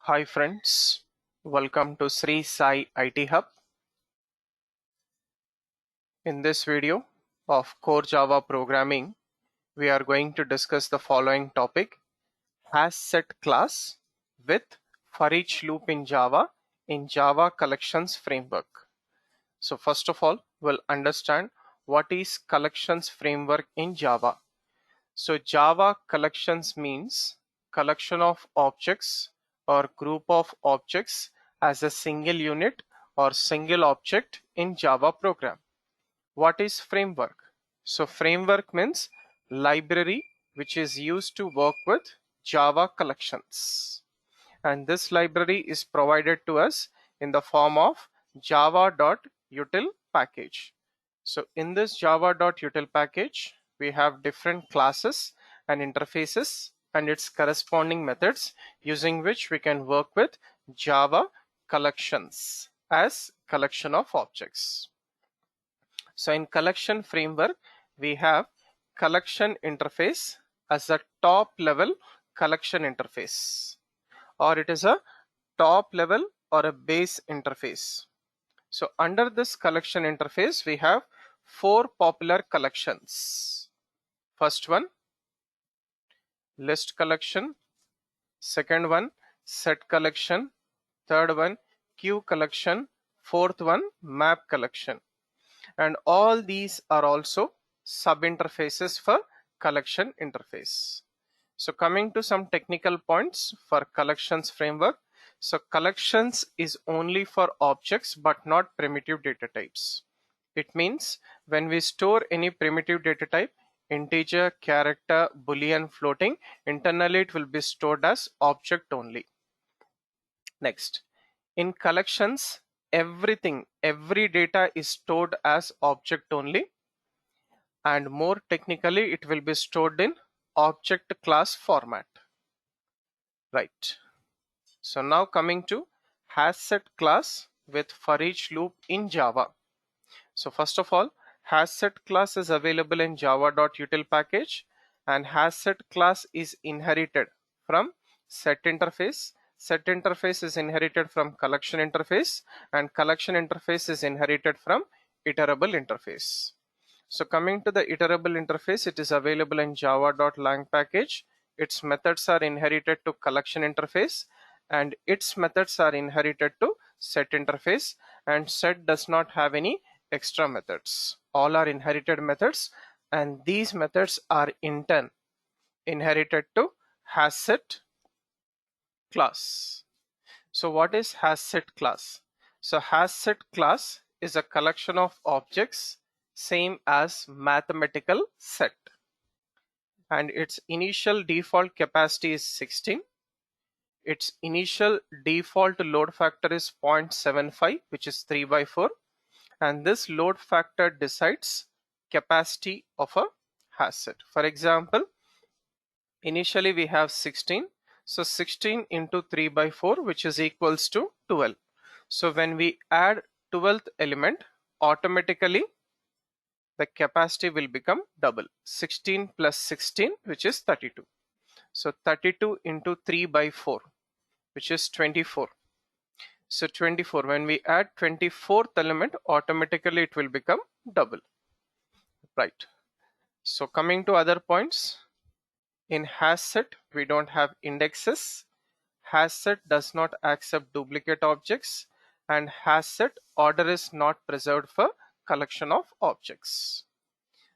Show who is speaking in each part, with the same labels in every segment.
Speaker 1: Hi friends, welcome to Sri Sai IT Hub. In this video of Core Java Programming, we are going to discuss the following topic: HasSet class with for each loop in Java Collections Framework. So first of all, we'll understand what is Collections Framework in Java. So Java collections means collection of objects or group of objects as a single unit or single object in Java program. What is framework? So framework means library which is used to work with Java collections. And this library is provided to us in the form of java.util package. So in this java.util package, we have different classes and interfaces and its corresponding methods using which we can work with Java collections as collection of objects. So in collection framework, we have collection interface as a top level collection interface, or it is a top level or a base interface. So under this collection interface, we have four popular collections. First one, list collection. Second one, set collection. Third one, queue collection. Fourth one, map collection. And all these are also sub interfaces for collection interface. So coming to some technical points for collections framework. So collections is only for objects but not primitive data types. It means when we store any primitive data type, integer, character, boolean, floating, internally it will be stored as object only. Next, in collections, every data is stored as object only, and more technically it will be stored in object class format. Right. So now coming to HasSet class with for each loop in Java. So first of all, HasSet class is available in java.util package, and HasSet class is inherited from set interface. Set interface is inherited from collection interface, and collection interface is inherited from iterable interface. So coming to the iterable interface, it is available in java.lang package. Its methods are inherited to collection interface, and its methods are inherited to set interface, and set does not have any extra methods. All are inherited methods, and these methods are in turn inherited to HasSet class. So what is HasSet class? So HasSet class is a collection of objects same as mathematical set, and its initial default capacity is 16. Its initial default load factor is 0.75, which is 3 by 4, and this load factor decides capacity of a HasSet. For example, initially we have 16, so 16 into 3 by 4, which is equals to 12. So when we add 12th element, automatically the capacity will become double. 16 plus 16, which is 32. So 32 into 3 by 4, which is 24. So 24, when we add 24th element, automatically it will become double. Right. So coming to other points, in HasSet, we don't have indexes. HasSet does not accept duplicate objects, and HasSet order is not preserved for collection of objects.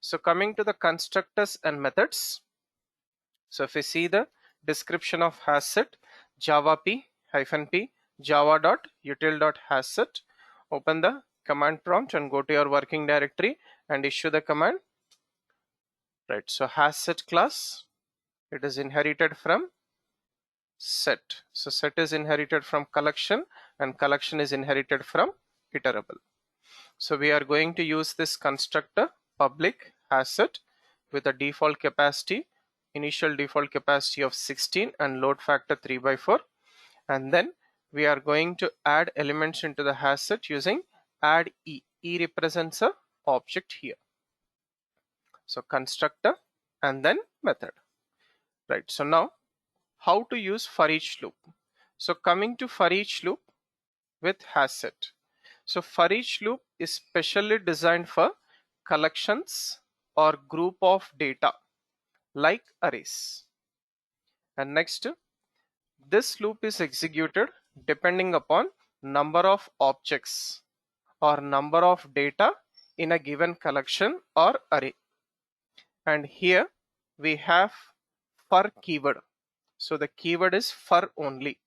Speaker 1: So coming to the constructors and methods. So if we see the description of HasSet, java p -p java.util.hasset, open the command prompt and go to your working directory and issue the command. Right, so HasSet class, it is inherited from set. So set is inherited from collection, and collection is inherited from iterable. So we are going to use this constructor public HasSet with a default capacity, initial default capacity of 16 and load factor 3 by 4. And then we are going to add elements into the HasSet using add e. E represents a object here. So constructor and then method. Right. So now how to use for each loop. So coming to for each loop with hasset. So for each loop is specially designed for collections or group of data like arrays. And next, this loop is executed depending upon number of objects or number of data in a given collection or array. And here we have for keyword. So the keyword is for only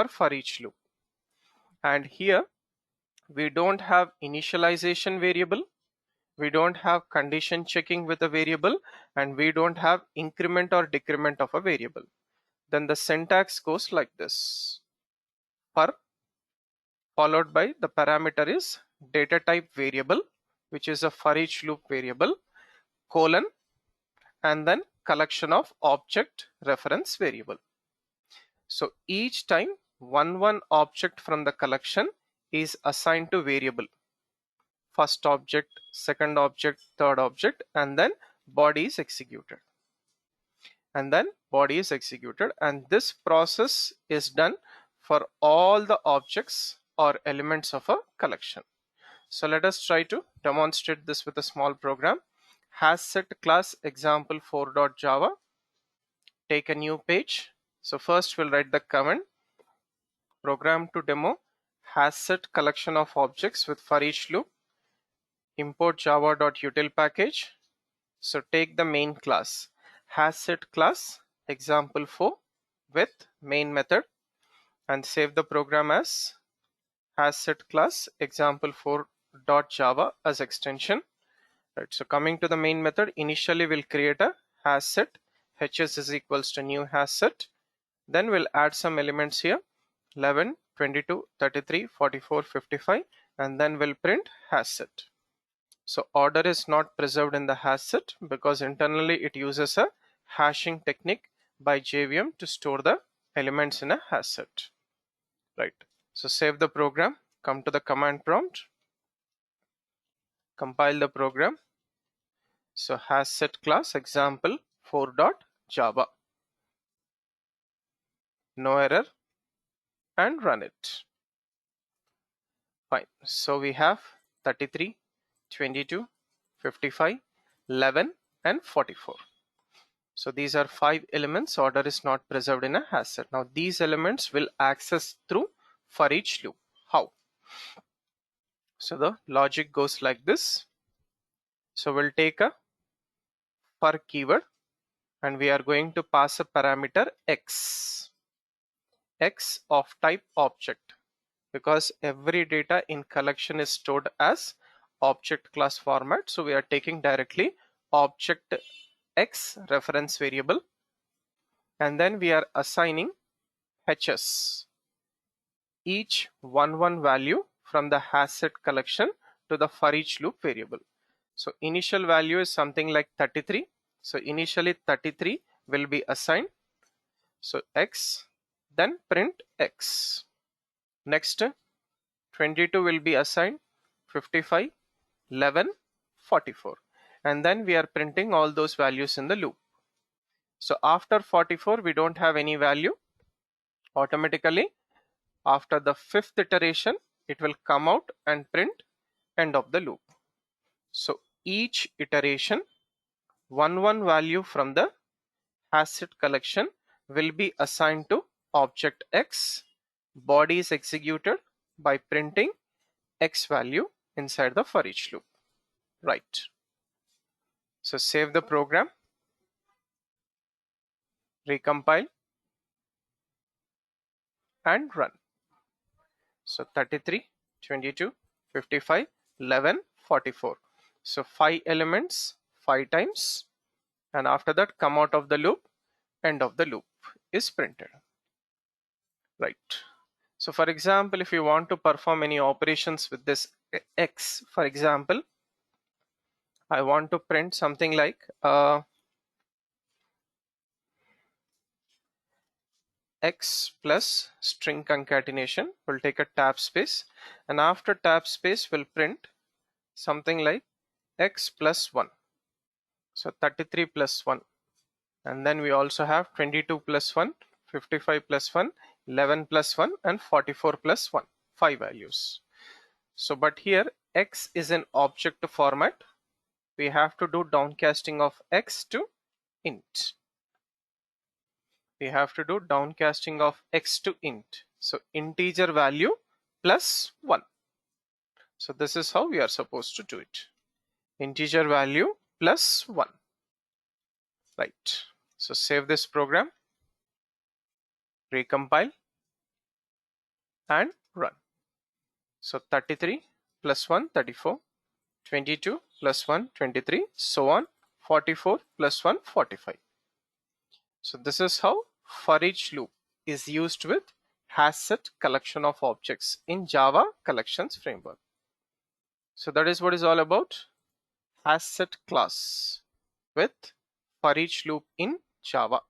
Speaker 1: for each loop. And here we don't have initialization variable, we don't have condition checking with a variable, and we don't have increment or decrement of a variable. Then the syntax goes like this: for followed by the parameter is data type variable, which is a for each loop variable, colon, and then collection of object reference variable. So each time one object from the collection is assigned to variable. First object, second object, third object, and then body is executed. And then body is executed, and this process is done for all the objects or elements of a collection. So let us try to demonstrate this with a small program. Hasset class example 4.java. Take a new page. So first we'll write the command program to demo hasset collection of objects with for each loop. Import java.util package. So take the main class hasset class example 4 with main method and save the program as hasset class example 4.java as extension. Right, so coming to the main method, initially we'll create a hasset. HS is equals to new hasset. Then we'll add some elements here 11, 22, 33, 44, 55, and then we'll print hasset. So order is not preserved in the hasset because internally it uses a hashing technique by JVM to store the elements in a hasset. Right. So save the program, come to the command prompt, compile the program. So hasset class example 4.java. No error, and run it. Fine. So we have 33, 22, 55, 11, and 44. So these are 5 elements. Order is not preserved in a hasset. Now these elements will access through for each loop. How? So the logic goes like this. So we'll take a for keyword and we are going to pass a parameter x of type object, because every data in collection is stored as object class format. So we are taking directly object x reference variable, and then we are assigning HS, each one value from the hasset collection to the for each loop variable. So initial value is something like 33. So initially 33 will be assigned. So x, then print x. Next 22 will be assigned 55, 11, 44, and then we are printing all those values in the loop. So after 44 we don't have any value. Automatically after the 5th iteration it will come out and print end of the loop. So each iteration one value from the hasset collection will be assigned to object x. Body is executed by printing x value inside the for each loop. Right. So save the program, recompile, and run. So 33, 22, 55, 11, 44. So 5 elements 5 times, and after that come out of the loop, end of the loop is printed. Right. So for example, if you want to perform any operations with this x, for example, I want to print something like x plus string concatenation. We'll take a tab space, and after tab space we'll print something like x plus 1. So 33 plus 1, and then we also have 22 plus 1, 55 plus 1, 11 plus 1 and 44 plus 1, 5 values. So but here x is an object format, we have to do downcasting of x to int. We have to do downcasting of x to int. So integer value plus 1. So this is how we are supposed to do it. Integer value plus 1. Right. So save this program, recompile and run. So 33 plus 1, 34, 22 plus 1, 23, so on, 44 plus 1, 45. So this is how for each loop is used with HashSet collection of objects in Java collections framework. So that is what is all about HashSet class with for each loop in Java.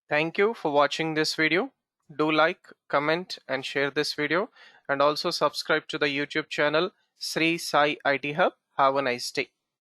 Speaker 1: Thank you for watching this video. Do like, comment and share this video, and also subscribe to the YouTube channel Sri Sai IT Hub. Have a nice day.